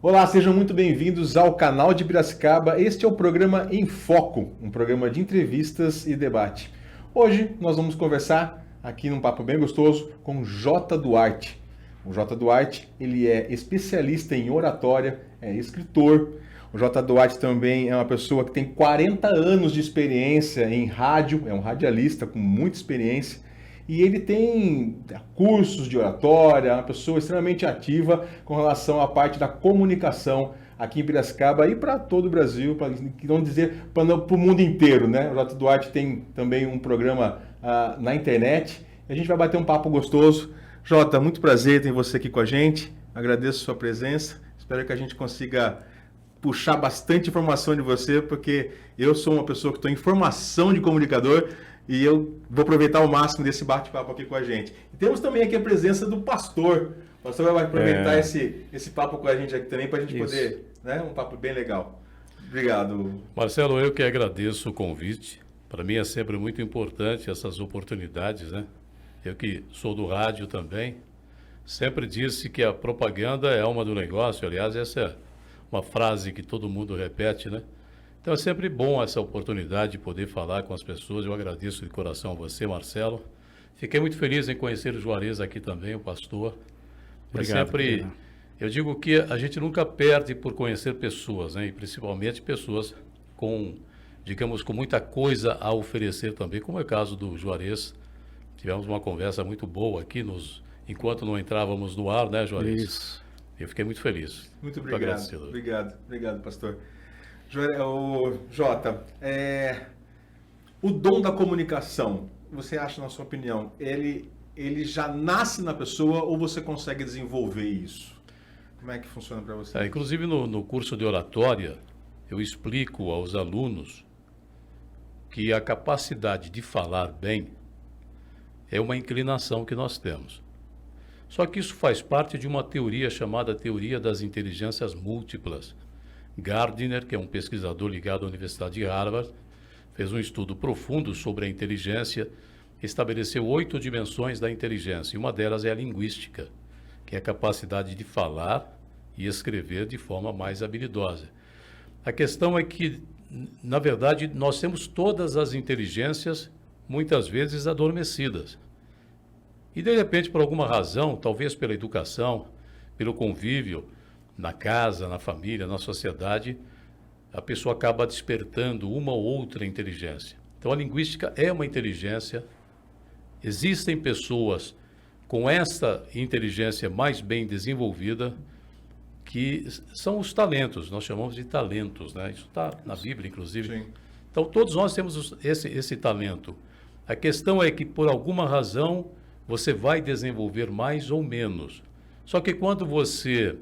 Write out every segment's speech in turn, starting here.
Olá, sejam muito bem-vindos ao canal de Piracicaba. Este é o programa Em Foco, um programa de entrevistas e debate. Hoje nós vamos conversar aqui num papo bem gostoso com Jota Duarte. O Jota Duarte, ele é especialista em oratória, é escritor. O Jota Duarte também é uma pessoa que tem 40 anos de experiência em rádio, é um radialista com muita experiência. E ele tem cursos de oratória, é uma pessoa extremamente ativa com relação à parte da comunicação aqui em Piracicaba e para todo o Brasil, para não dizer para o mundo inteiro, né? O Jota Duarte tem também um programa na internet. A gente vai bater um papo gostoso. Jota, muito prazer ter você aqui com a gente. Agradeço a sua presença. Espero que a gente consiga puxar bastante informação de você, porque eu sou uma pessoa que estou em formação de comunicador. E eu vou aproveitar o máximo desse bate-papo aqui com a gente. E temos também aqui a presença do pastor. O pastor vai aproveitar esse papo com a gente aqui também para a gente poder, né? Um papo bem legal. Obrigado. Marcelo, eu que agradeço o convite. Para mim é sempre muito importante essas oportunidades, né? Eu que sou do rádio também, sempre disse que a propaganda é alma do negócio. Aliás, essa é uma frase que todo mundo repete, né? Então é sempre bom essa oportunidade de poder falar com as pessoas. Eu agradeço de coração a você, Marcelo. Fiquei muito feliz em conhecer o Juarez aqui também, o pastor. Obrigado. Eu digo que a gente nunca perde por conhecer pessoas, né? E principalmente pessoas com, digamos, com muita coisa a oferecer também, como é o caso do Juarez. Tivemos uma conversa muito boa aqui enquanto não entrávamos no ar, né, Juarez? Isso. Eu fiquei muito feliz. Muito obrigado. Obrigado, pastor. Jota, o dom da comunicação, você acha, na sua opinião, ele já nasce na pessoa ou você consegue desenvolver isso? Como é que funciona para você? Inclusive no curso de oratória, eu explico aos alunos que a capacidade de falar bem é uma inclinação que nós temos. Só que isso faz parte de uma teoria chamada teoria das inteligências múltiplas. Gardner, que é um pesquisador ligado à Universidade de Harvard, fez um estudo profundo sobre a inteligência, estabeleceu 8 dimensões da inteligência, e uma delas é a linguística, que é a capacidade de falar e escrever de forma mais habilidosa. A questão é que, na verdade, nós temos todas as inteligências, muitas vezes adormecidas. E, de repente, por alguma razão, talvez pela educação, pelo convívio, na casa, na família, na sociedade, a pessoa acaba despertando uma ou outra inteligência. Então, a linguística é uma inteligência. Existem pessoas com essa inteligência mais bem desenvolvida, que são os talentos, nós chamamos de talentos, né? Isso está na Bíblia, inclusive. Sim. Então, todos nós temos esse talento. A questão é que, por alguma razão, você vai desenvolver mais ou menos. Só que quando você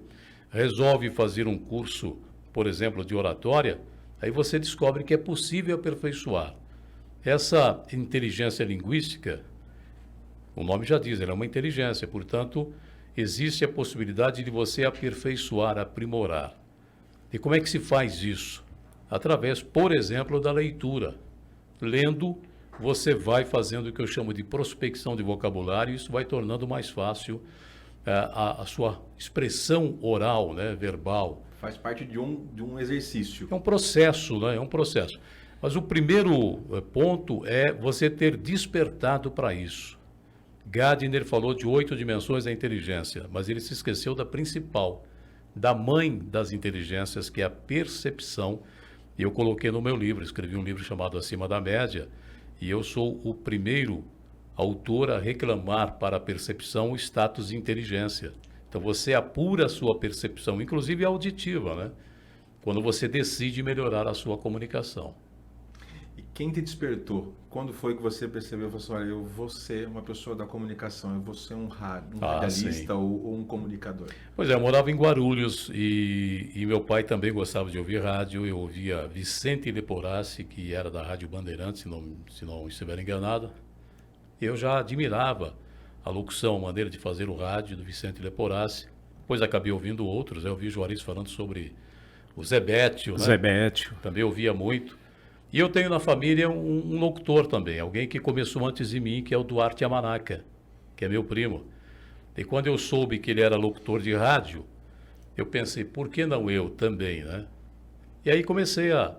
resolve fazer um curso, por exemplo, de oratória, aí você descobre que é possível aperfeiçoar. Essa inteligência linguística, o nome já diz, ela é uma inteligência, portanto, existe a possibilidade de você aperfeiçoar, aprimorar. E como é que se faz isso? Através, por exemplo, da leitura. Lendo, você vai fazendo o que eu chamo de prospecção de vocabulário, e isso vai tornando mais fácil a sua expressão oral, né, verbal. Faz parte de um exercício. É um processo, né? É um processo. Mas o primeiro ponto é você ter despertado para isso. Gardner falou de 8 dimensões da inteligência, mas ele se esqueceu da principal, da mãe das inteligências, que é a percepção. E eu coloquei no meu livro, escrevi um livro chamado Acima da Média, e eu sou o primeiro autor a reclamar para a percepção o status de inteligência. Então você apura a sua percepção, inclusive auditiva, né? Quando você decide melhorar a sua comunicação. E quem te despertou? Quando foi que você percebeu, falou assim, olha, eu vou ser uma pessoa da comunicação, eu vou ser um radialista ou um comunicador? Pois é, eu morava em Guarulhos e meu pai também gostava de ouvir rádio. Eu ouvia Vicente Leporassi, que era da Rádio Bandeirantes, se não estiver enganado. Eu já admirava a locução, a maneira de fazer o rádio do Vicente Leporassi. Depois acabei ouvindo outros. Eu ouvi o Juarez falando sobre o Zé Bétio, né? Zé Bétio. Também ouvia muito. E eu tenho na família um locutor também, alguém que começou antes de mim, que é o Duarte Amanaca, que é meu primo. E quando eu soube que ele era locutor de rádio, eu pensei, por que não eu também, né? E aí comecei a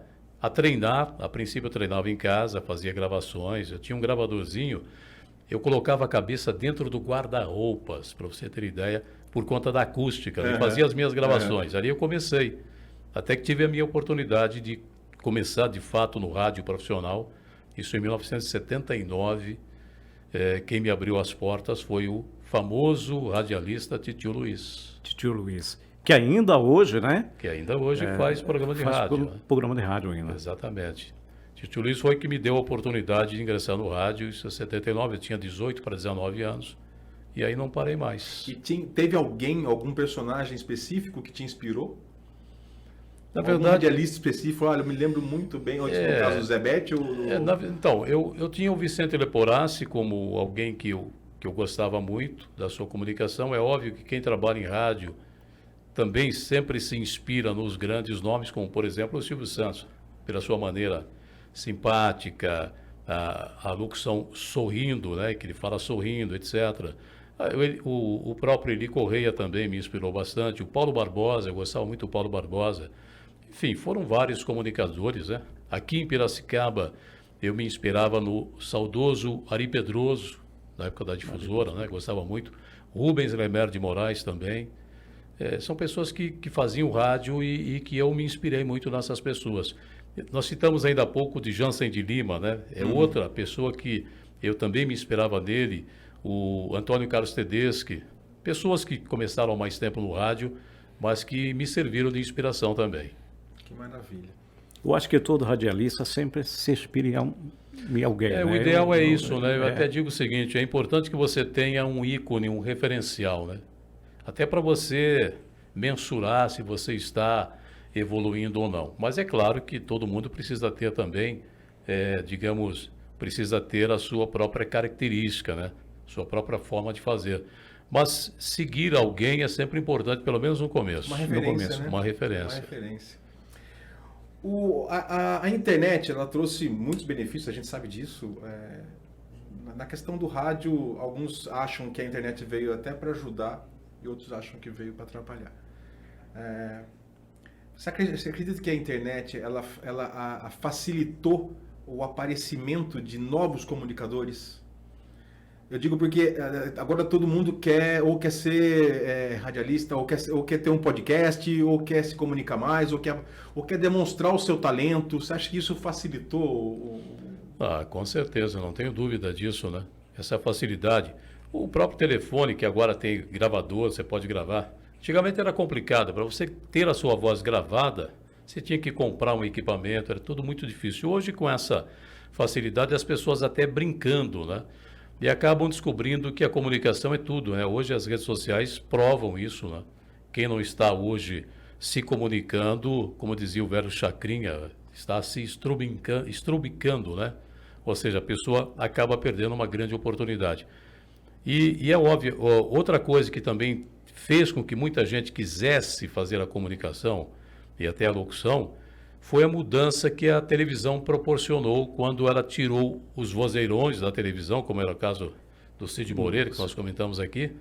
treinar. A princípio eu treinava em casa, fazia gravações, eu tinha um gravadorzinho, eu colocava a cabeça dentro do guarda-roupas, para você ter ideia, por conta da acústica, né? Fazia as minhas gravações. Ali eu comecei, até que tive a minha oportunidade de começar de fato no rádio profissional, isso em 1979. Quem me abriu as portas foi o famoso radialista Titio Luiz. Titio Luiz, que ainda hoje, né? Que ainda hoje faz programa de rádio. Né? Programa de rádio ainda. Exatamente. Titio Luiz foi que me deu a oportunidade de ingressar no rádio, isso em 79, eu tinha 18 para 19 anos, e aí não parei mais. E teve algum personagem específico que te inspirou? Na verdade, radialista específico, olha, eu me lembro muito bem, no caso do Zebete, então, eu tinha o Vicente Leporassi como alguém que eu gostava muito da sua comunicação. É óbvio que quem trabalha em rádio também sempre se inspira nos grandes nomes, como, por exemplo, o Silvio Santos, pela sua maneira simpática, a locução sorrindo, né, que ele fala sorrindo, etc. O próprio Eli Correia também me inspirou bastante. O Paulo Barbosa, eu gostava muito do Paulo Barbosa. Enfim, foram vários comunicadores, né? Aqui em Piracicaba, eu me inspirava no saudoso Ari Pedroso, na época da difusora, né? Gostava muito. Rubens Lemer de Moraes também. São pessoas que faziam rádio e que eu me inspirei muito nessas pessoas. Nós citamos ainda há pouco de Jansen de Lima, né? Outra pessoa que eu também me inspirava nele, o Antônio Carlos Tedeschi. Pessoas que começaram há mais tempo no rádio, mas que me serviram de inspiração também. Que maravilha. Eu acho que todo radialista sempre se inspira em alguém. Né? O ideal é isso, né? Eu até digo o seguinte, é importante que você tenha um ícone, um referencial, né? Até para você mensurar se você está evoluindo ou não. Mas é claro que todo mundo precisa ter também, precisa ter a sua própria característica, né? Sua própria forma de fazer. Mas seguir alguém é sempre importante, pelo menos no começo. Uma referência, no começo, né? Uma referência. Uma referência. A internet, ela trouxe muitos benefícios, a gente sabe disso. Na questão do rádio, alguns acham que a internet veio até para ajudar e outros acham que veio para atrapalhar. Você acredita que a internet ela facilitou o aparecimento de novos comunicadores? Eu digo porque agora todo mundo quer ser radialista, ou quer ter um podcast, ou quer se comunicar mais, ou quer demonstrar o seu talento. Você acha que isso facilitou? Com certeza, não tenho dúvida disso, né? Essa facilidade. O próprio telefone, que agora tem gravador, você pode gravar. Antigamente era complicado. Para você ter a sua voz gravada, você tinha que comprar um equipamento, era tudo muito difícil. Hoje, com essa facilidade, as pessoas até brincando, né? E acabam descobrindo que a comunicação é tudo, né? Hoje as redes sociais provam isso, né? Quem não está hoje se comunicando, como dizia o velho Chacrinha, está se estrubicando, né? Ou seja, a pessoa acaba perdendo uma grande oportunidade. E é óbvio, outra coisa que também fez com que muita gente quisesse fazer a comunicação e até a locução, foi a mudança que a televisão proporcionou quando ela tirou os vozeirões da televisão, como era o caso do Cid Moreira, que nós comentamos aqui,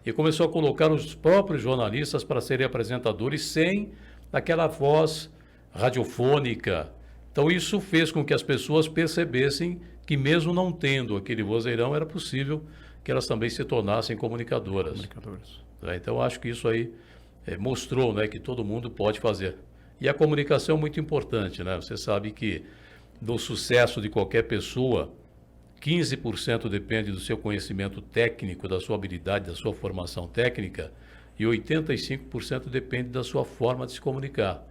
e começou a colocar os próprios jornalistas para serem apresentadores sem aquela voz radiofônica. Então isso fez com que as pessoas percebessem que mesmo não tendo aquele vozeirão, era possível que elas também se tornassem comunicadoras. Então acho que isso aí mostrou, né, que todo mundo pode fazer. E a comunicação é muito importante, né? Você sabe que do sucesso de qualquer pessoa, 15% depende do seu conhecimento técnico, da sua habilidade, da sua formação técnica, e 85% depende da sua forma de se comunicar.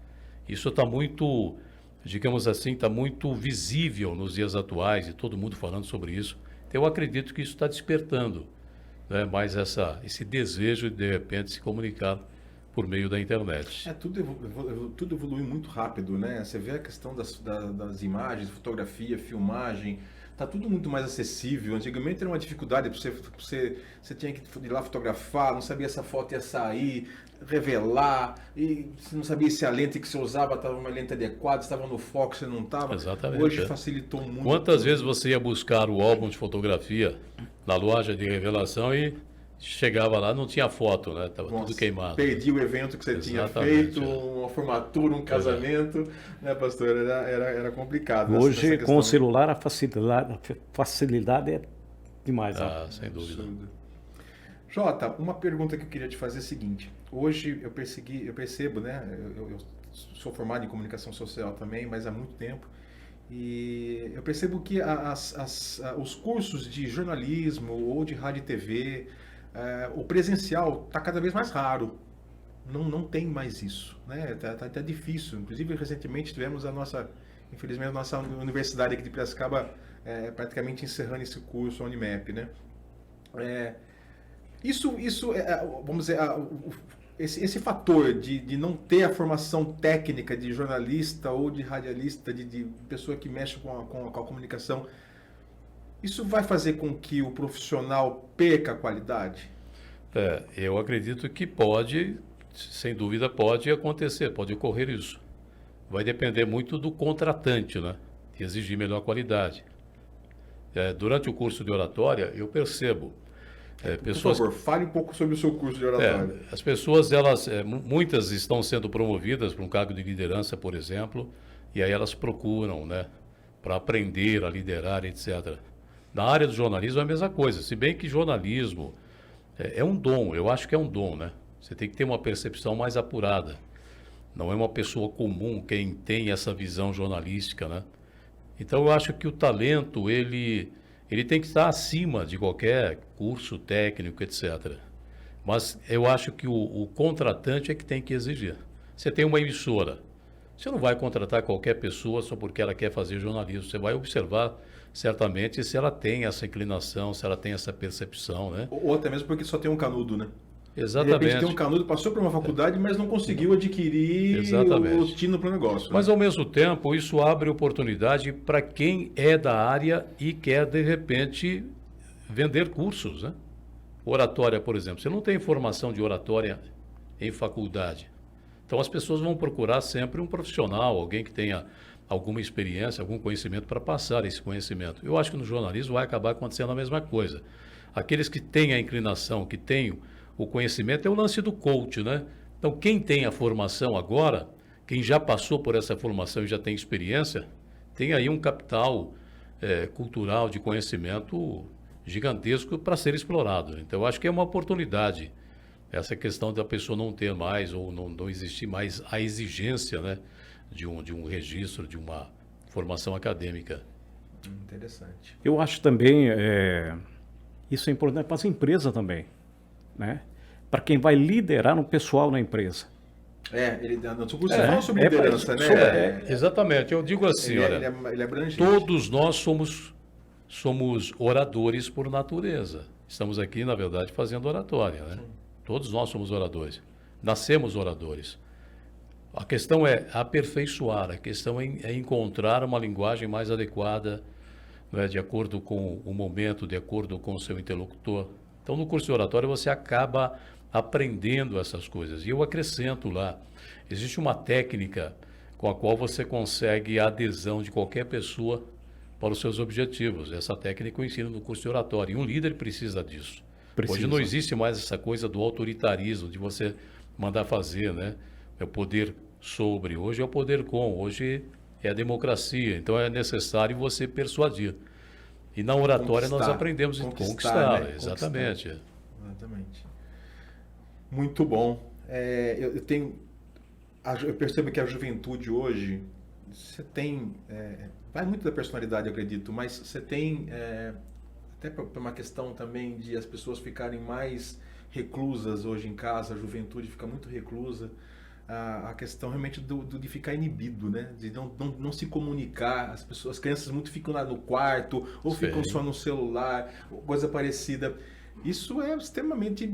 Isso está muito, digamos assim, está muito visível nos dias atuais, e todo mundo falando sobre isso. Então, eu acredito que isso está despertando, né, mais esse desejo de repente, se comunicar por meio da internet. Tudo evolui muito rápido, né? Você vê a questão das imagens, fotografia, filmagem, tá tudo muito mais acessível. Antigamente era uma dificuldade, você tinha que ir lá fotografar, não sabia se a foto ia sair, revelar, e você não sabia se a lente que você usava estava uma lente adequada, estava no foco, você não estava. Exatamente. Hoje facilitou muito. Quantas vezes você ia buscar o álbum de fotografia na loja de revelação e Chegava lá, não tinha foto, né? Tava Nossa, tudo queimado. perdi o evento que você tinha Exatamente, feito, uma formatura, um casamento, né, pastor? Era complicado. Hoje, essa com o questão. celular, a facilidade é demais. Ó. Ah, sem dúvida. Absurdo. Jota, uma pergunta que eu queria te fazer é a seguinte. Hoje eu percebo, né? Eu sou formado em comunicação social também, mas há muito tempo. E eu percebo que os cursos de jornalismo ou de rádio e TV, o presencial está cada vez mais raro. Não tem mais isso, né? Tá difícil. Inclusive, recentemente tivemos infelizmente, a nossa universidade aqui de Piracicaba praticamente encerrando esse curso, a Unimap, né? Vamos dizer, esse fator de não ter a formação técnica de jornalista ou de radialista, de pessoa que mexe com a comunicação, isso vai fazer com que o profissional perca a qualidade? Eu acredito que pode, sem dúvida pode acontecer, pode ocorrer isso. Vai depender muito do contratante, né? De exigir melhor qualidade. Durante o curso de oratória, eu percebo pessoas... Por favor, fale um pouco sobre o seu curso de oratória. As pessoas, muitas estão sendo promovidas para um cargo de liderança, por exemplo, e aí elas procuram, né? Para aprender a liderar, etc. Na área do jornalismo é a mesma coisa, se bem que jornalismo é um dom, eu acho que é um dom, né? Você tem que ter uma percepção mais apurada. Não é uma pessoa comum quem tem essa visão jornalística, né? Então eu acho que o talento, ele tem que estar acima de qualquer curso técnico, etc. Mas eu acho que o contratante é que tem que exigir. Você tem uma emissora, você não vai contratar qualquer pessoa só porque ela quer fazer jornalismo. Você vai observar certamente se ela tem essa inclinação, se ela tem essa percepção, né? Ou até mesmo porque só tem um canudo, né? Exatamente. De repente tem um canudo, passou por uma faculdade, mas não conseguiu adquirir o tino para o negócio. Mas né? ao mesmo tempo, isso abre oportunidade para quem é da área e quer, de repente, vender cursos, né? Oratória, por exemplo. Você não tem formação de oratória em faculdade. Então as pessoas vão procurar sempre um profissional, alguém que tenha alguma experiência, algum conhecimento para passar esse conhecimento. Eu acho que no jornalismo vai acabar acontecendo a mesma coisa. Aqueles que têm a inclinação, que têm o conhecimento, é o lance do coach, né? Então, quem tem a formação agora, quem já passou por essa formação e já tem experiência, tem aí um capital cultural de conhecimento gigantesco para ser explorado. Então, eu acho que é uma oportunidade. Essa questão da pessoa não ter mais ou não existir mais a exigência, né, de um registro, de uma formação acadêmica. Interessante. Eu acho também, isso é importante para as empresas também, né? Para quem vai liderar um pessoal na empresa. No seu curso você fala sobre liderança, né? Exatamente, eu digo assim, olha, ele é abrangente. todos nós somos oradores por natureza. Estamos aqui, na verdade, fazendo oratória, né? Todos nós somos oradores. Nascemos oradores. A questão é aperfeiçoar, a questão é encontrar uma linguagem mais adequada, né, de acordo com o momento, de acordo com o seu interlocutor. Então, no curso de oratória, você acaba aprendendo essas coisas. E eu acrescento lá, existe uma técnica com a qual você consegue a adesão de qualquer pessoa para os seus objetivos. Essa técnica eu ensino no curso de oratória. E um líder precisa disso. Hoje não existe mais essa coisa do autoritarismo, de você mandar fazer, né? É o poder sobre, hoje é o poder com, hoje é a democracia. Então é necessário você persuadir. E na oratória nós aprendemos a conquistar, né? Exatamente. Exatamente. Muito bom. Eu percebo que a juventude hoje, você tem, vai muito da personalidade, eu acredito, mas você tem, até por uma questão também de as pessoas ficarem mais reclusas hoje em casa, a juventude fica muito reclusa, a questão realmente de ficar inibido, né? De não se comunicar, as crianças muito ficam lá no quarto, ou ficam só no celular, coisa parecida. Isso é extremamente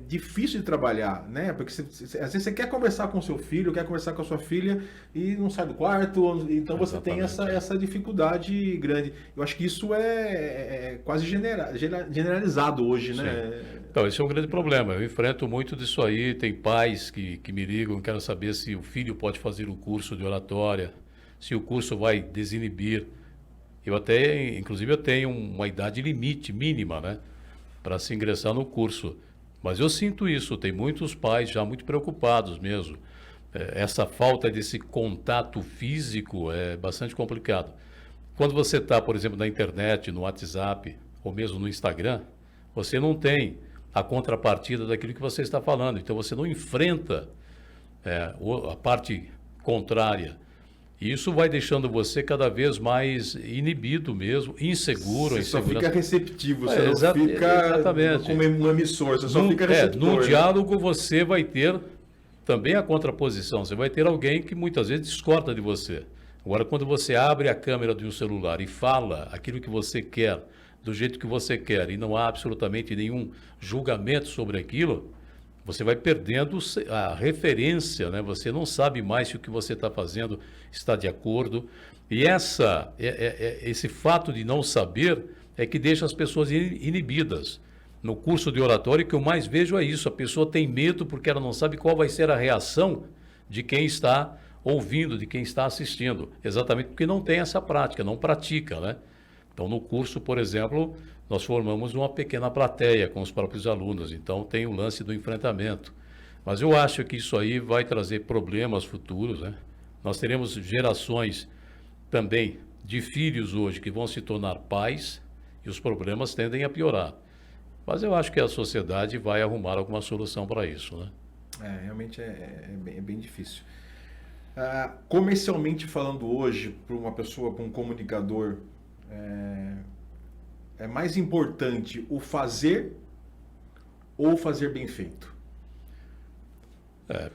difícil de trabalhar, né? Porque às vezes você quer conversar com o seu filho, quer conversar com a sua filha e não sai do quarto, então você tem essa dificuldade grande. Eu acho que isso é quase generalizado hoje, né? Então, esse é um grande problema. Eu enfrento muito disso aí. Tem pais que me ligam, querem saber se o filho pode fazer o curso de oratória, se o curso vai desinibir. Inclusive, eu tenho uma idade limite mínima, né? para se ingressar no curso. Mas eu sinto isso, tem muitos pais já muito preocupados mesmo. Essa falta desse contato físico é bastante complicado. Quando você está, por exemplo, na internet, no WhatsApp, ou mesmo no Instagram, você não tem a contrapartida daquilo que você está falando. Então, você não enfrenta a parte contrária. E isso vai deixando você cada vez mais inibido mesmo, inseguro. Você só fica receptivo, você não fica exatamente. como um emissor, você só fica receptor. No diálogo você vai ter também a contraposição, você vai ter alguém que muitas vezes discorda de você. Agora, quando você abre a câmera de um celular e fala aquilo que você quer, do jeito que você quer, e não há absolutamente nenhum julgamento sobre aquilo, você vai perdendo a referência, né? Você não sabe mais se o que você está fazendo está de acordo. E esse fato de não saber é que deixa as pessoas inibidas. No curso de oratório, o que eu mais vejo é isso. A pessoa tem medo porque ela não sabe qual vai ser a reação de quem está ouvindo, de quem está assistindo. Exatamente porque não tem essa prática, não pratica, né? Então, no curso, por exemplo, nós formamos uma pequena plateia com os próprios alunos. Então, tem o lance do enfrentamento. Mas eu acho que isso aí vai trazer problemas futuros, né? Nós teremos gerações também de filhos hoje que vão se tornar pais e os problemas tendem a piorar. Mas eu acho que a sociedade vai arrumar alguma solução para isso, né? Realmente é bem difícil. Comercialmente falando hoje, para uma pessoa, para um comunicador, é mais importante o fazer ou fazer bem feito?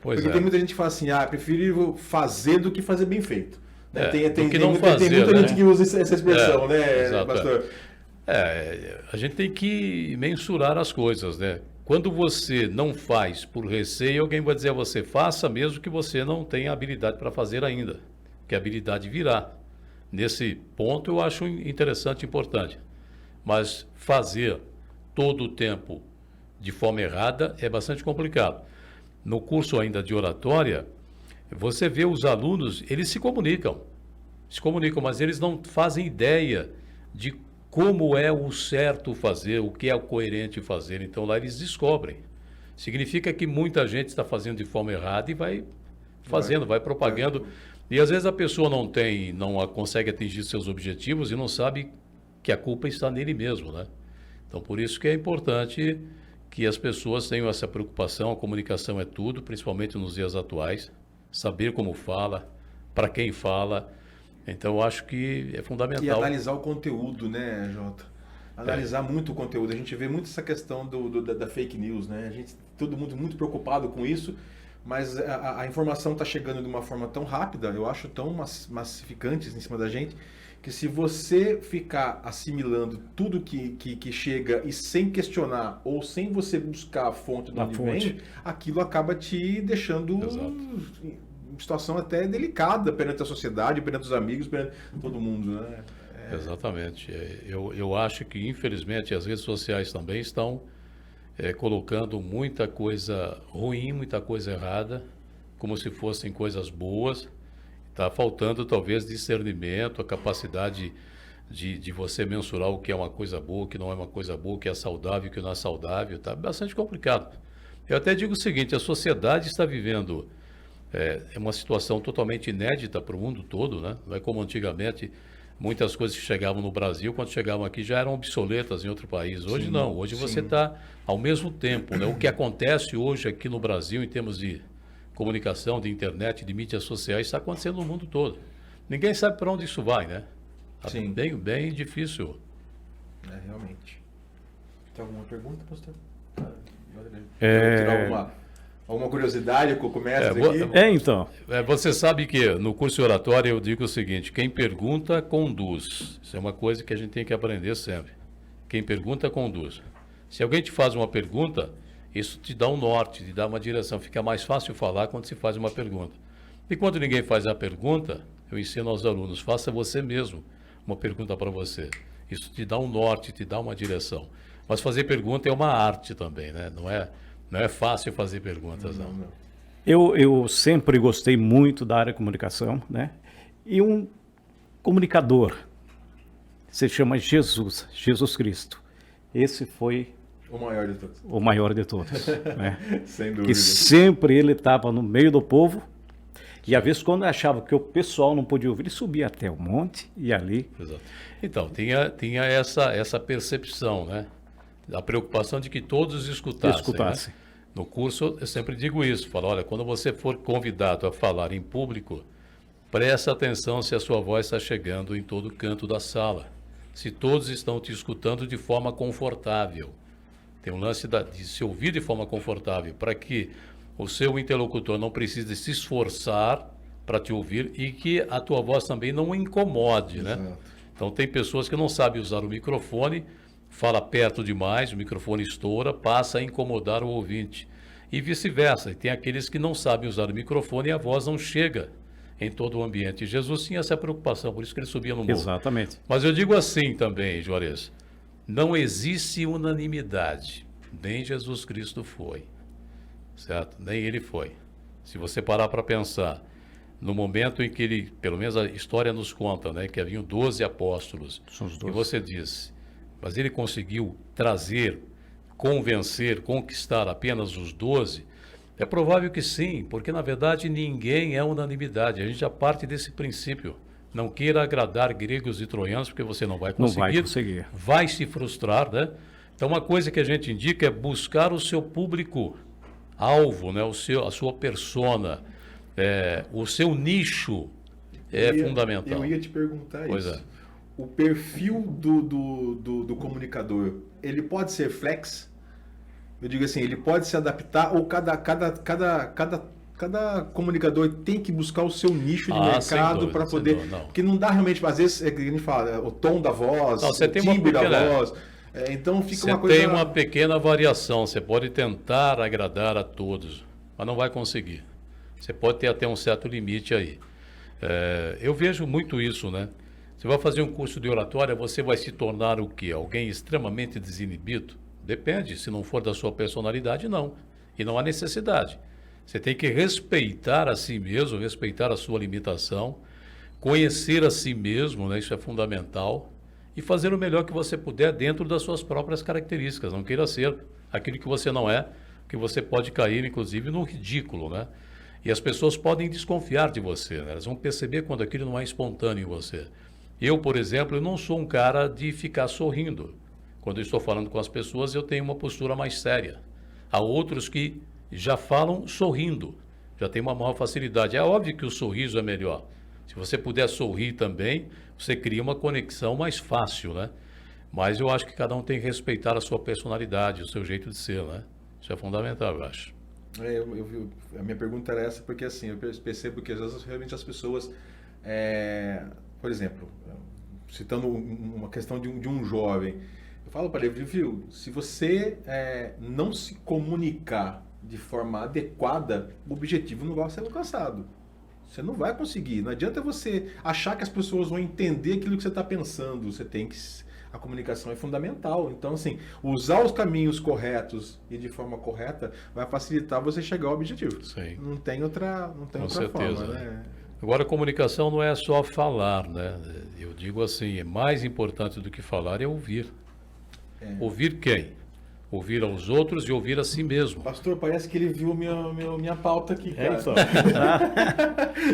Porque tem muita gente que fala assim, prefiro fazer do que fazer bem feito. Né? Tem muita gente que usa essa expressão, né, pastor? A gente tem que mensurar as coisas, né? Quando você não faz por receio, alguém vai dizer a você, faça mesmo que você não tenha habilidade para fazer ainda, que a habilidade virá. Nesse ponto eu acho interessante e importante. Mas fazer todo o tempo de forma errada é bastante complicado. No curso ainda de oratória, você vê os alunos, eles se comunicam, mas eles não fazem ideia de como é o certo fazer, o que é o coerente fazer. Então lá eles descobrem. Significa que muita gente está fazendo de forma errada e vai fazendo, vai propagando. E às vezes a pessoa não consegue atingir seus objetivos e não sabe que a culpa está nele mesmo, né? Então por isso que é importante que as pessoas tenham essa preocupação. A comunicação é tudo, principalmente nos dias atuais. Saber como fala, para quem fala. Então, eu acho que é fundamental. E analisar o conteúdo, né, Jota? Analisar muito o conteúdo. A gente vê muito essa questão da fake news, né? Todo mundo muito preocupado com isso, mas a informação está chegando de uma forma tão rápida, eu acho tão massificante em cima da gente, que se você ficar assimilando tudo que chega e sem questionar, ou sem você buscar a fonte de onde vem, aquilo acaba te deixando... Exato. Situação até delicada perante a sociedade, perante os amigos, perante todo mundo, né? Exatamente. Eu acho que, infelizmente, as redes sociais também estão colocando muita coisa ruim, muita coisa errada, como se fossem coisas boas. Está faltando, talvez, discernimento, a capacidade de você mensurar o que é uma coisa boa, o que não é uma coisa boa, o que é saudável, o que não é saudável. Está bastante complicado. Eu até digo o seguinte, a sociedade está vivendo... É uma situação totalmente inédita para o mundo todo, né? Não é como antigamente, muitas coisas que chegavam no Brasil, quando chegavam aqui, já eram obsoletas em outro país. Hoje não, hoje você está ao mesmo tempo, né? O que acontece hoje aqui no Brasil, em termos de comunicação, de internet, de mídias sociais, está acontecendo no mundo todo. Ninguém sabe para onde isso vai, né? Sim. Bem difícil. Realmente. Tem alguma pergunta, pastor? Tirar alguma curiosidade que eu começo aqui? Então. Você sabe que no curso de oratória eu digo o seguinte, quem pergunta, conduz. Isso é uma coisa que a gente tem que aprender sempre. Quem pergunta, conduz. Se alguém te faz uma pergunta, isso te dá um norte, te dá uma direção. Fica mais fácil falar quando se faz uma pergunta. E quando ninguém faz a pergunta, eu ensino aos alunos, faça você mesmo uma pergunta para você. Isso te dá um norte, te dá uma direção. Mas fazer pergunta é uma arte também, né? Não é fácil fazer perguntas, não. Eu sempre gostei muito da área de comunicação, né? E um comunicador, se chama Jesus Cristo. Esse foi O maior de todos. O maior de todos. Né? Sem dúvida. Que sempre ele estava no meio do povo. E às vezes, quando achava que o pessoal não podia ouvir, ele subia até o monte e ali. Exato. Então, tinha essa percepção, né? A preocupação de que todos escutassem. Né? No curso, eu sempre digo isso. Falo, olha, quando você for convidado a falar em público, presta atenção se a sua voz está chegando em todo canto da sala. Se todos estão te escutando de forma confortável. Tem um lance de se ouvir de forma confortável, para que o seu interlocutor não precise se esforçar para te ouvir e que a tua voz também não incomode, né? Então, tem pessoas que não sabem usar o microfone, fala perto demais, o microfone estoura, passa a incomodar o ouvinte. E vice-versa. Tem aqueles que não sabem usar o microfone e a voz não chega em todo o ambiente. E Jesus tinha essa preocupação, por isso que ele subia no morro. Exatamente. Mas eu digo assim também, Juarez, não existe unanimidade. Nem Jesus Cristo foi, certo? Nem ele foi. Se você parar para pensar, no momento em que ele, pelo menos a história nos conta, né, que haviam 12 apóstolos, São os 12. e você diz, mas ele conseguiu trazer, convencer, conquistar apenas os 12? É provável que sim, porque na verdade ninguém é unanimidade. A gente já parte desse princípio. Não queira agradar gregos e troianos, porque você não vai conseguir. Não vai conseguir. Vai se frustrar, né? Então, uma coisa que a gente indica é buscar o seu público-alvo, né? A sua persona, o seu nicho fundamental. Eu ia te perguntar Pois isso. é. O perfil do comunicador, ele pode ser flex? Eu digo assim, ele pode se adaptar ou cada comunicador tem que buscar o seu nicho de mercado para poder... Porque não dá realmente, às vezes, é que a gente fala, o tom da voz, o timbre da voz... então fica uma coisa... Você tem uma pequena variação, você pode tentar agradar a todos, mas não vai conseguir. Você pode ter até um certo limite aí. Eu vejo muito isso, né? Você vai fazer um curso de oratória, você vai se tornar o quê? Alguém extremamente desinibido? Depende, se não for da sua personalidade, não. E não há necessidade. Você tem que respeitar a si mesmo, respeitar a sua limitação, conhecer a si mesmo, né? Isso é fundamental, e fazer o melhor que você puder dentro das suas próprias características. Não queira ser aquilo que você não é, que você pode cair, inclusive, no ridículo, né? E as pessoas podem desconfiar de você, né? Elas vão perceber quando aquilo não é espontâneo em você. Eu, por exemplo, eu não sou um cara de ficar sorrindo. Quando eu estou falando com as pessoas, eu tenho uma postura mais séria. Há outros que já falam sorrindo, já tem uma maior facilidade. É óbvio que o sorriso é melhor. Se você puder sorrir também, você cria uma conexão mais fácil, né? Mas eu acho que cada um tem que respeitar a sua personalidade, o seu jeito de ser, né? Isso é fundamental, eu acho. A minha pergunta era essa, porque assim, eu percebo que às vezes realmente as pessoas, por exemplo, citando uma questão de um jovem, eu falo para ele, viu, se você não se comunicar de forma adequada, o objetivo não vai ser alcançado. Você não vai conseguir. Não adianta você achar que as pessoas vão entender aquilo que você está pensando. Você tem que... A comunicação é fundamental. Então, assim, usar os caminhos corretos e de forma correta vai facilitar você chegar ao objetivo. Sim. Não tem outra forma, né? Agora, a comunicação não é só falar, né? Eu digo assim, mais importante do que falar é ouvir. Ouvir quem? Ouvir aos outros e ouvir a si mesmo. Pastor, parece que ele viu minha pauta aqui, cara.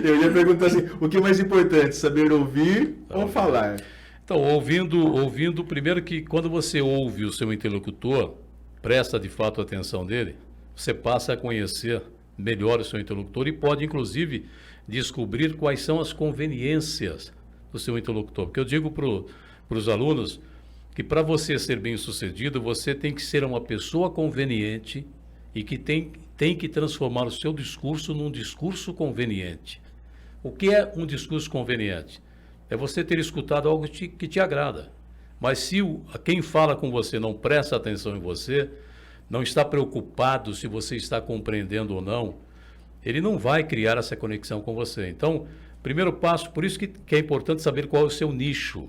Eu ia perguntar assim, o que é mais importante, saber ouvir ou falar? Então, ouvindo, primeiro que quando você ouve o seu interlocutor, presta de fato atenção dele, você passa a conhecer melhor o seu interlocutor e pode, inclusive, descobrir quais são as conveniências do seu interlocutor. Porque eu digo para os alunos que para você ser bem-sucedido, você tem que ser uma pessoa conveniente e que tem que transformar o seu discurso num discurso conveniente. O que é um discurso conveniente? É você ter escutado algo que te agrada. Mas se quem fala com você não presta atenção em você, não está preocupado se você está compreendendo ou não, ele não vai criar essa conexão com você. Então, primeiro passo, por isso que é importante saber qual é o seu nicho,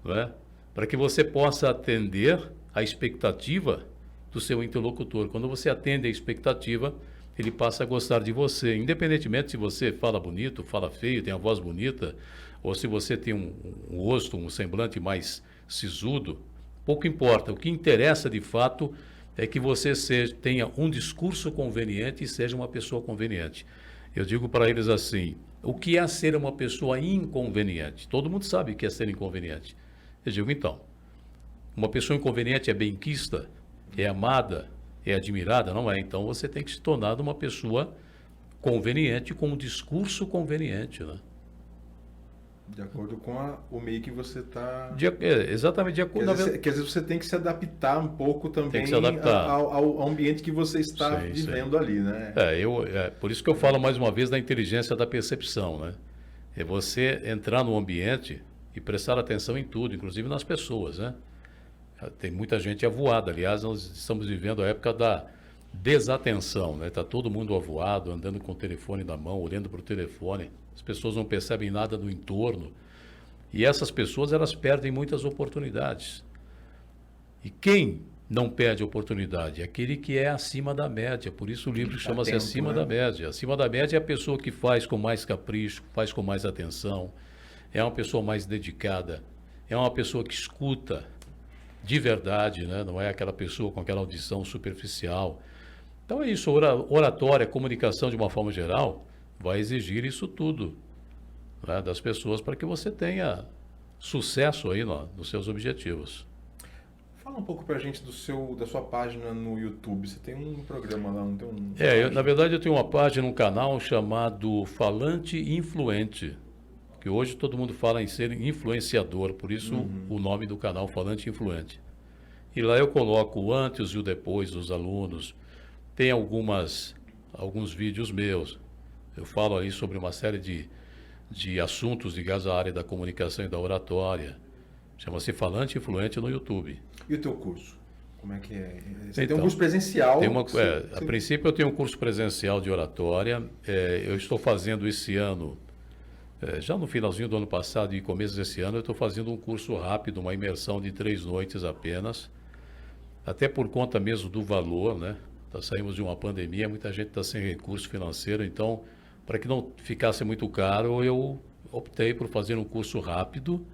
não é? Para que você possa atender a expectativa do seu interlocutor. Quando você atende a expectativa, ele passa a gostar de você, independentemente se você fala bonito, fala feio, tem a voz bonita, ou se você tem um rosto, um semblante mais sisudo, pouco importa. O que interessa, de fato, é que você tenha um discurso conveniente e seja uma pessoa conveniente. Eu digo para eles assim, o que é ser uma pessoa inconveniente? Todo mundo sabe o que é ser inconveniente. Eu digo, então, uma pessoa inconveniente é benquista, é amada, é admirada? Não é. Então você tem que se tornar uma pessoa conveniente, com um discurso conveniente, né? De acordo com o meio que você está... Exatamente, de acordo... Que às vezes você tem que se adaptar um pouco também ao ambiente que você está vivendo ali, né? Por isso que eu falo mais uma vez da inteligência da percepção, né? É você entrar no ambiente e prestar atenção em tudo, inclusive nas pessoas, né? Tem muita gente avoada. Aliás, nós estamos vivendo a época da desatenção, né? Está todo mundo avoado, andando com o telefone na mão, olhando para o telefone. As pessoas não percebem nada do entorno. E essas pessoas, elas perdem muitas oportunidades. E quem não perde oportunidade? Aquele que é acima da média. Por isso o livro chama-se Acima da Média. Acima da média é a pessoa que faz com mais capricho, faz com mais atenção, é uma pessoa mais dedicada, é uma pessoa que escuta de verdade, né? Não é aquela pessoa com aquela audição superficial. Então é isso, oratória, comunicação de uma forma geral, vai exigir isso tudo, né, das pessoas para que você tenha sucesso aí nos seus objetivos. Fala um pouco pra gente da sua página no YouTube. Você tem um programa lá, não tem um... Na verdade eu tenho uma página, um canal chamado Falante Influente, que hoje todo mundo fala em ser influenciador, por isso o nome do canal Falante Influente. E lá eu coloco o antes e o depois dos alunos, tem alguns vídeos meus, eu falo aí sobre uma série de assuntos ligados à área da comunicação e da oratória, chama-se Falante Influente no YouTube. E o teu curso? Como é que é? Você tem um curso presencial? A princípio eu tenho um curso presencial de oratória, eu estou fazendo esse ano, já no finalzinho do ano passado e começo desse ano, eu estou fazendo um curso rápido, uma imersão de 3 noites apenas, até por conta mesmo do valor, né? Saímos de uma pandemia, muita gente está sem recurso financeiro, então, para que não ficasse muito caro, eu optei por fazer um curso rápido,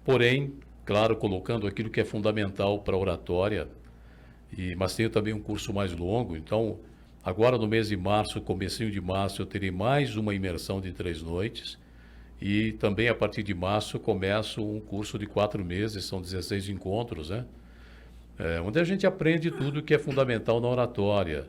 porém, claro, colocando aquilo que é fundamental para a oratória, mas tenho também um curso mais longo, então, agora no mês de março, comecinho de março, eu terei mais uma imersão de 3 noites, e também a partir de março começo um curso de 4 meses, são 16 encontros, né? Onde a gente aprende tudo que é fundamental na oratória,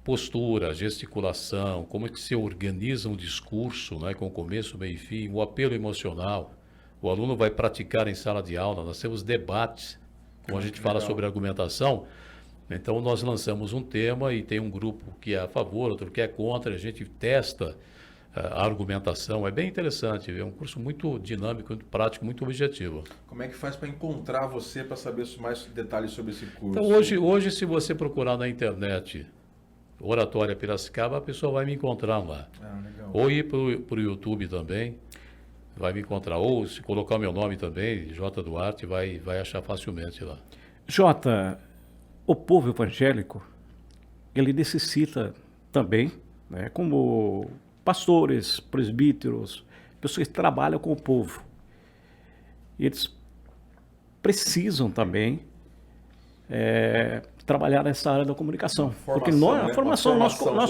postura, gesticulação, como é que se organiza um discurso, né, com começo, meio e fim, o apelo emocional. O aluno vai praticar em sala de aula, nós temos debates, como a gente fala sobre argumentação. Então nós lançamos um tema e tem um grupo que é a favor, outro que é contra, a gente testa a argumentação. É bem interessante, é um curso muito dinâmico, muito prático, muito objetivo. Como é que faz para encontrar você, para saber mais detalhes sobre esse curso? Então hoje se você procurar na internet Oratória Piracicaba, a pessoa vai me encontrar lá. Legal. Ou ir para o YouTube também, vai me encontrar. Ou se colocar o meu nome também, J. Duarte, vai achar facilmente lá. Jota, o povo evangélico, ele necessita também, né, como pastores, presbíteros, pessoas que trabalham com o povo. Eles precisam também trabalhar nessa área da comunicação. Porque nós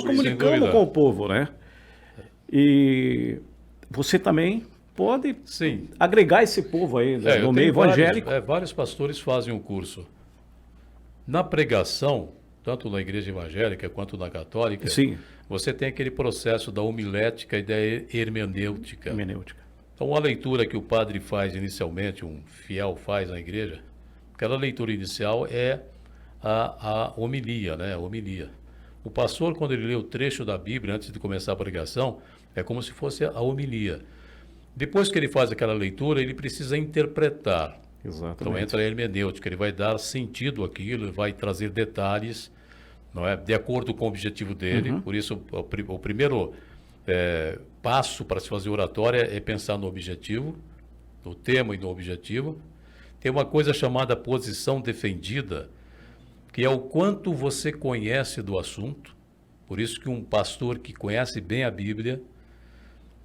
comunicamos com o povo, né? E você também pode agregar esse povo aí no meio evangélico. Vários pastores fazem um curso. Na pregação, tanto na igreja evangélica quanto na católica, você tem aquele processo da homilética e da hermenêutica. Então, a leitura que o padre faz inicialmente, um fiel faz na igreja, aquela leitura inicial é a homilia, né? A homilia. O pastor, quando ele lê o trecho da Bíblia antes de começar a pregação, é como se fosse a homilia. Depois que ele faz aquela leitura, ele precisa interpretar. Exatamente. Então entra a hermenêutica, ele vai dar sentido àquilo, ele vai trazer detalhes, não é, de acordo com o objetivo dele. Por isso, o primeiro passo para se fazer oratória é pensar no objetivo, no tema e no objetivo. Tem uma coisa chamada posição defendida, que é o quanto você conhece do assunto. Por isso que um pastor que conhece bem a Bíblia,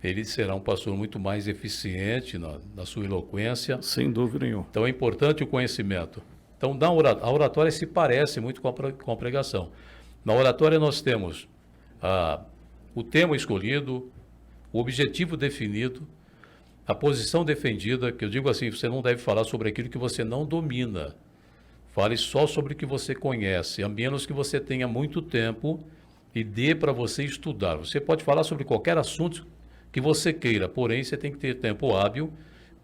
ele será um pastor muito mais eficiente na sua eloquência. Sem dúvida nenhuma. Então é importante o conhecimento. Então, a oratória se parece muito com a pregação. Na oratória nós temos o tema escolhido, o objetivo definido, a posição defendida, que eu digo assim, você não deve falar sobre aquilo que você não domina. Fale só sobre o que você conhece, a menos que você tenha muito tempo e dê para você estudar. Você pode falar sobre qualquer assunto que você queira, porém você tem que ter tempo hábil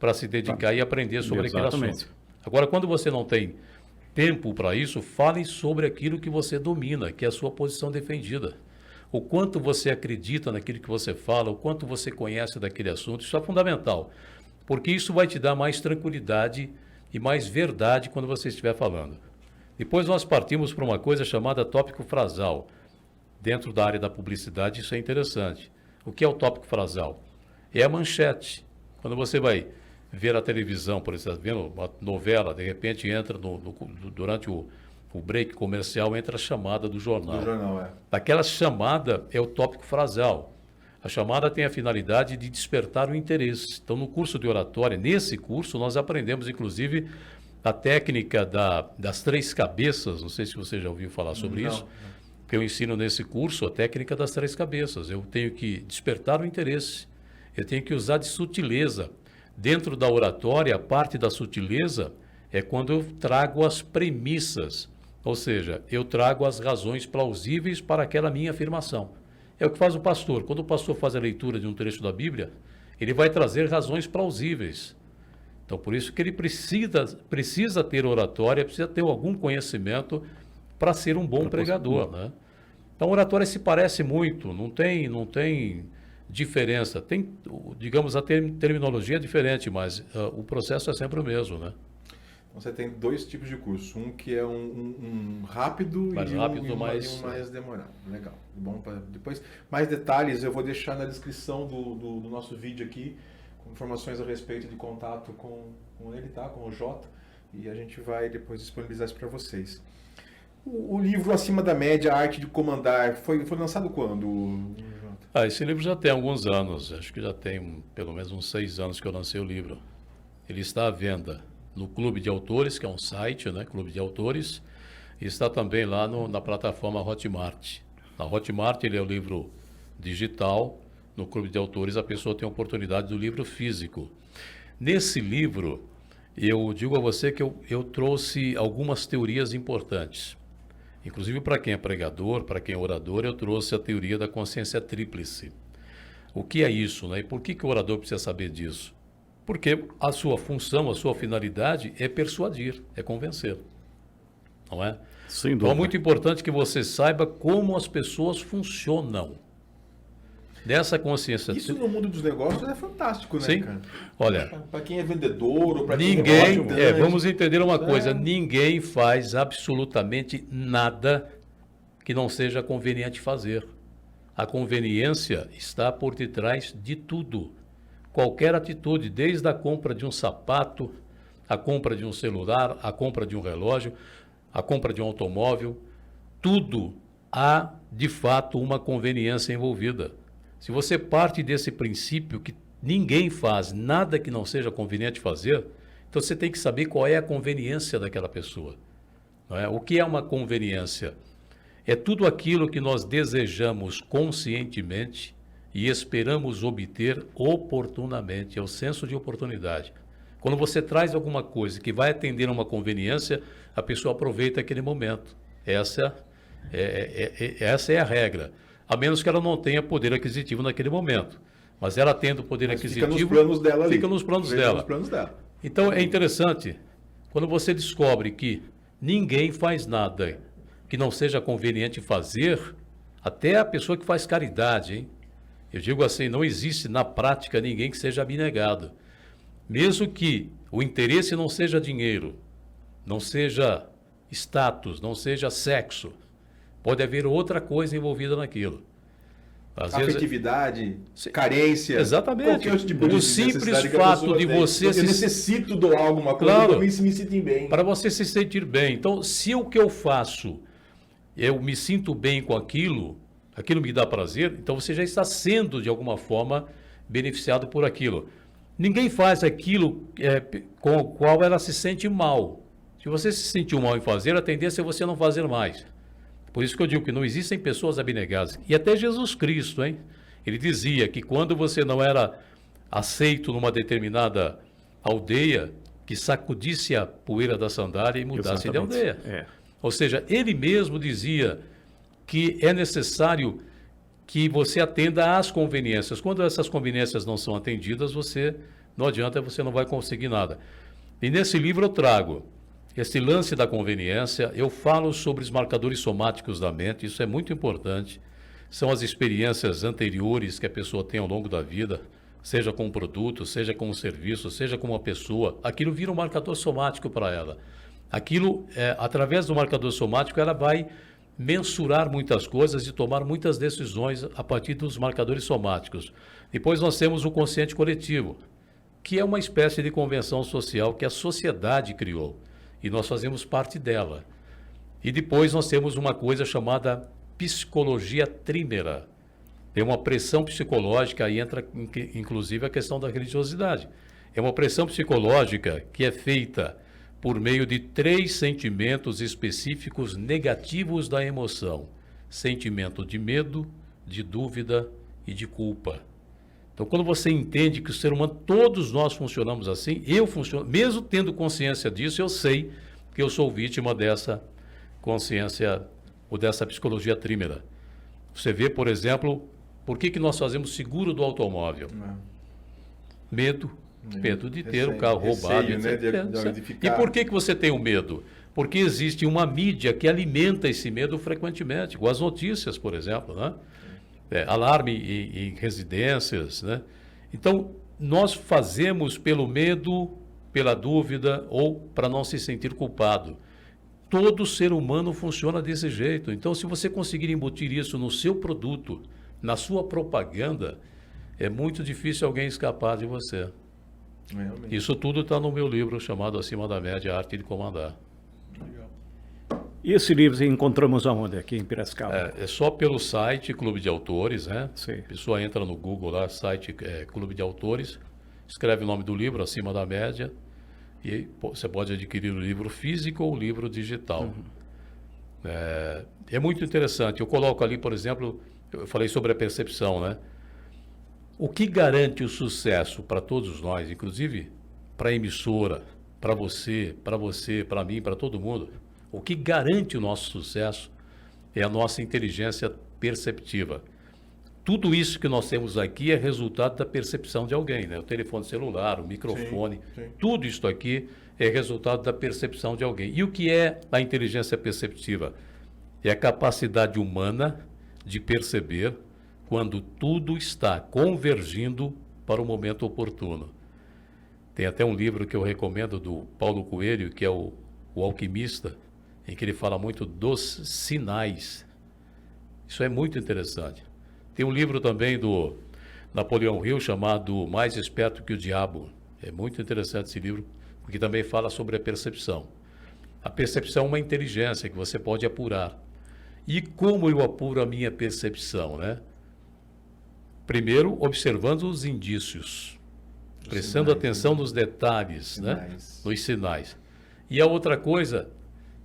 para se dedicar e aprender sobre aquele assunto. Agora, quando você não tem tempo para isso, fale sobre aquilo que você domina, que é a sua posição defendida. O quanto você acredita naquilo que você fala, o quanto você conhece daquele assunto, isso é fundamental, porque isso vai te dar mais tranquilidade e mais verdade quando você estiver falando. Depois nós partimos para uma coisa chamada tópico frasal. Dentro da área da publicidade, isso é interessante. O que é o tópico frasal? É a manchete. Quando você vai ver a televisão, por exemplo, vendo uma novela, de repente entra durante o break comercial, entra a chamada do jornal. Aquela chamada é o tópico frasal. A chamada tem a finalidade de despertar o interesse. Então, no curso de oratória, nesse curso, nós aprendemos, inclusive, a técnica das 3 cabeças. Não sei se você já ouviu falar sobre isso. Que eu ensino nesse curso, a técnica das 3 cabeças. Eu tenho que despertar o interesse. Eu tenho que usar de sutileza. Dentro da oratória, a parte da sutileza é quando eu trago as premissas. Ou seja, eu trago as razões plausíveis para aquela minha afirmação. É o que faz o pastor. Quando o pastor faz a leitura de um trecho da Bíblia, ele vai trazer razões plausíveis. Então, por isso que ele precisa ter oratória, precisa ter algum conhecimento para ser um bom pregador, né? Então, a oratória se parece muito, não tem diferença. Tem, digamos, a terminologia é diferente, mas o processo é sempre o mesmo, né? Você tem 2 tipos de curso, um que é um rápido mais e rápido, um mais demorado. Legal. Bom, depois, mais detalhes eu vou deixar na descrição do nosso vídeo aqui, com informações a respeito de contato com ele, tá? Com o Jota, e a gente vai depois disponibilizar isso para vocês. O livro Acima da Média, a Arte de Comandar, foi lançado quando, Jota? Esse livro já tem alguns anos, acho que já tem pelo menos uns 6 anos que eu lancei o livro. Ele está à venda no Clube de Autores, que é um site, né? Clube de Autores, e está também lá na plataforma Hotmart. Na Hotmart ele é o livro digital, no Clube de Autores a pessoa tem a oportunidade do livro físico. Nesse livro, eu digo a você que eu trouxe algumas teorias importantes. Inclusive para quem é pregador, para quem é orador, eu trouxe a teoria da consciência tríplice. O que é isso, né? E por que o orador precisa saber disso? Porque a sua função, a sua finalidade é persuadir, é convencer, não é? Sem dúvida. Então é muito importante que você saiba como as pessoas funcionam. Dessa consciência. Isso no mundo dos negócios é fantástico, né, Sim. cara? Olha, para quem é vendedor ou para quem vamos entender uma coisa, ninguém faz absolutamente nada que não seja conveniente fazer. A conveniência está por detrás de tudo. Qualquer atitude, desde a compra de um sapato, a compra de um celular, a compra de um relógio, a compra de um automóvel, tudo há, de fato, uma conveniência envolvida. Se você parte desse princípio que ninguém faz nada que não seja conveniente fazer, então você tem que saber qual é a conveniência daquela pessoa. Não é? O que é uma conveniência? É tudo aquilo que nós desejamos conscientemente e esperamos obter oportunamente, é o senso de oportunidade. Quando você traz alguma coisa que vai atender a uma conveniência, a pessoa aproveita aquele momento. Essa é a regra. A menos que ela não tenha poder aquisitivo naquele momento. Mas ela tendo poder aquisitivo... Fica nos planos dela ali. Fica nos planos dela. Então é interessante, quando você descobre que ninguém faz nada que não seja conveniente fazer, até a pessoa que faz caridade, hein? Eu digo assim, não existe na prática ninguém que seja abnegado. Mesmo que o interesse não seja dinheiro, não seja status, não seja sexo, pode haver outra coisa envolvida naquilo. Às afetividade, carência. Exatamente. Tipo o simples fato de você... Eu necessito doar alguma coisa para me sentir bem. Para você se sentir bem. Então, se o que eu faço, eu me sinto bem com aquilo me dá prazer, então você já está sendo, de alguma forma, beneficiado por aquilo. Ninguém faz aquilo com o qual ela se sente mal. Se você se sentiu mal em fazer, a tendência é você não fazer mais. Por isso que eu digo que não existem pessoas abnegadas. E até Jesus Cristo, hein? Ele dizia que quando você não era aceito numa determinada aldeia, que sacudisse a poeira da sandália e mudasse de aldeia. Ou seja, ele mesmo dizia que é necessário que você atenda às conveniências. Quando essas conveniências não são atendidas, não adianta, você não vai conseguir nada. E nesse livro eu trago esse lance da conveniência, eu falo sobre os marcadores somáticos da mente, isso é muito importante. São as experiências anteriores que a pessoa tem ao longo da vida, seja com um produto, seja com um serviço, seja com uma pessoa. Aquilo vira um marcador somático para ela. Aquilo, através do marcador somático, ela vai mensurar muitas coisas e tomar muitas decisões a partir dos marcadores somáticos. Depois nós temos o consciente coletivo, que é uma espécie de convenção social que a sociedade criou. E nós fazemos parte dela. E depois nós temos uma coisa chamada psicologia trímera. Tem uma pressão psicológica, aí entra inclusive a questão da religiosidade. É uma pressão psicológica que é feita por meio de 3 sentimentos específicos negativos da emoção. Sentimento de medo, de dúvida e de culpa. Então, quando você entende que o ser humano, todos nós funcionamos assim, eu funciono, mesmo tendo consciência disso, eu sei que eu sou vítima dessa consciência ou dessa psicologia trímera. Você vê, por exemplo, por que nós fazemos seguro do automóvel? Medo de ter o carro roubado. Etc. E por que você tem o medo? Porque existe uma mídia que alimenta esse medo frequentemente, com as notícias, por exemplo, né? Alarme em residências, né? Então, nós fazemos pelo medo, pela dúvida ou para não se sentir culpado. Todo ser humano funciona desse jeito. Então, se você conseguir embutir isso no seu produto, na sua propaganda, é muito difícil alguém escapar de você. Realmente. Isso tudo está no meu livro chamado Acima da Média, a Arte de Comandar. Legal. E esse livro encontramos aonde aqui em Piracicaba? É só pelo site Clube de Autores, né? Sim. A pessoa entra no Google lá, site Clube de Autores, escreve o nome do livro, Acima da Média, e você pode adquirir o livro físico ou o livro digital. Uhum. É muito interessante. Eu coloco ali, por exemplo, eu falei sobre a percepção, né? O que garante o sucesso para todos nós, inclusive para a emissora, para você, para mim, para todo mundo, o que garante o nosso sucesso é a nossa inteligência perceptiva. Tudo isso que nós temos aqui é resultado da percepção de alguém, né? O telefone celular, o microfone, sim. Tudo isso aqui é resultado da percepção de alguém. E o que é a inteligência perceptiva? É a capacidade humana de perceber quando tudo está convergindo para o momento oportuno. Tem até um livro que eu recomendo do Paulo Coelho, que é o Alquimista, em que ele fala muito dos sinais. Isso é muito interessante. Tem um livro também do Napoleão Hill chamado Mais Esperto que o Diabo. É muito interessante esse livro, porque também fala sobre a percepção. A percepção é uma inteligência que você pode apurar. E como eu apuro a minha percepção, né? Primeiro, observando os indícios, prestando atenção nos detalhes, né? Nos sinais. E a outra coisa,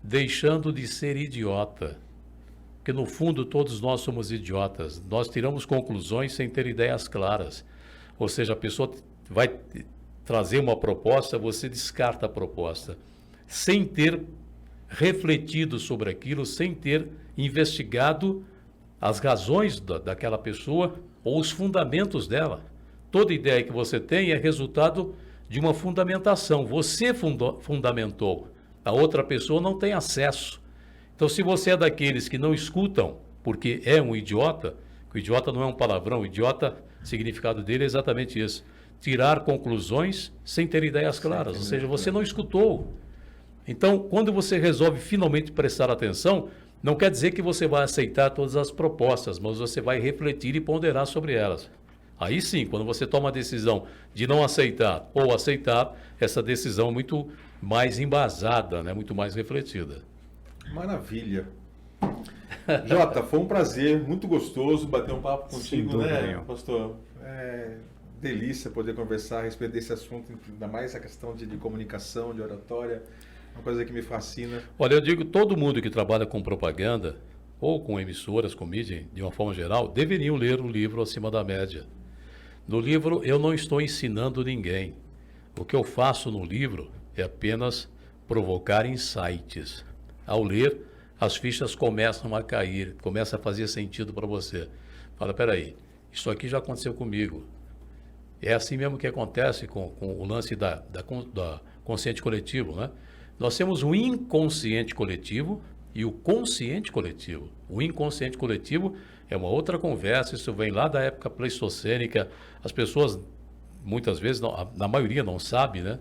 deixando de ser idiota. Porque no fundo todos nós somos idiotas. Nós tiramos conclusões sem ter ideias claras. Ou seja, a pessoa vai trazer uma proposta, você descarta a proposta. Sem ter refletido sobre aquilo, sem ter investigado as razões daquela pessoa ou os fundamentos dela. Toda ideia que você tem é resultado de uma fundamentação. Você fundamentou. A outra pessoa não tem acesso. Então, se você é daqueles que não escutam, porque é um idiota, o idiota não é um palavrão, o idiota, o significado dele é exatamente isso. Tirar conclusões sem ter ideias claras, ou seja, você não escutou. Então, quando você resolve finalmente prestar atenção, não quer dizer que você vai aceitar todas as propostas, mas você vai refletir e ponderar sobre elas. Aí sim, quando você toma a decisão de não aceitar ou aceitar, essa decisão é muito mais embasada, né? Muito mais refletida. Maravilha. Jota, foi um prazer, muito gostoso bater um papo contigo, né, pastor? Delícia poder conversar a respeito desse assunto, ainda mais a questão de comunicação, de oratória. Uma coisa que me fascina. Olha, eu digo, todo mundo que trabalha com propaganda, ou com emissoras, com mídia, de uma forma geral, deveriam ler o livro Acima da Média. No livro, eu não estou ensinando ninguém. O que eu faço no livro é apenas provocar insights. Ao ler, as fichas começam a cair, começa a fazer sentido para você. Fala, peraí, isso aqui já aconteceu comigo. É assim mesmo que acontece com o lance da consciente coletivo, né? Nós temos o inconsciente coletivo e o consciente coletivo. O inconsciente coletivo é uma outra conversa, isso vem lá da época pleistocênica. As pessoas, muitas vezes, na maioria não sabem, né?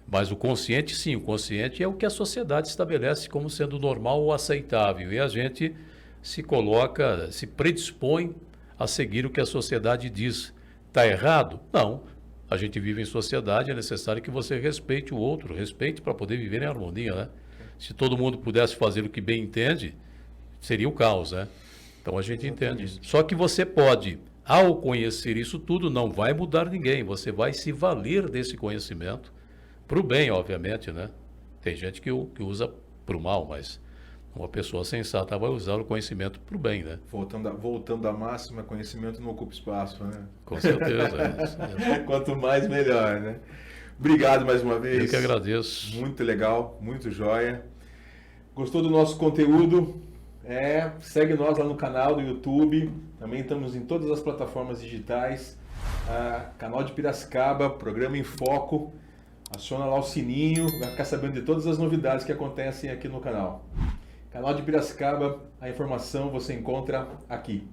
Mas o consciente, sim, o consciente é o que a sociedade estabelece como sendo normal ou aceitável. E a gente se coloca, se predispõe a seguir o que a sociedade diz. Está errado? Não. A gente vive em sociedade, é necessário que você respeite o outro, respeite para poder viver em harmonia, né? Se todo mundo pudesse fazer o que bem entende, seria o caos, né? Então a gente entende isso. Só que você pode, ao conhecer isso tudo, não vai mudar ninguém. Você vai se valer desse conhecimento para o bem, obviamente, né? Tem gente que usa para o mal, mas uma pessoa sensata vai usar o conhecimento para o bem, né? Voltando à máxima, conhecimento não ocupa espaço, né? Com certeza. Quanto mais, melhor, né? Obrigado mais uma vez. Eu que agradeço. Muito legal, muito joia. Gostou do nosso conteúdo? Segue nós lá no canal do YouTube. Também estamos em todas as plataformas digitais. Canal de Piracicaba, programa em Foco. Aciona lá o sininho, vai ficar sabendo de todas as novidades que acontecem aqui no canal. Canal de Piracicaba, a informação você encontra aqui.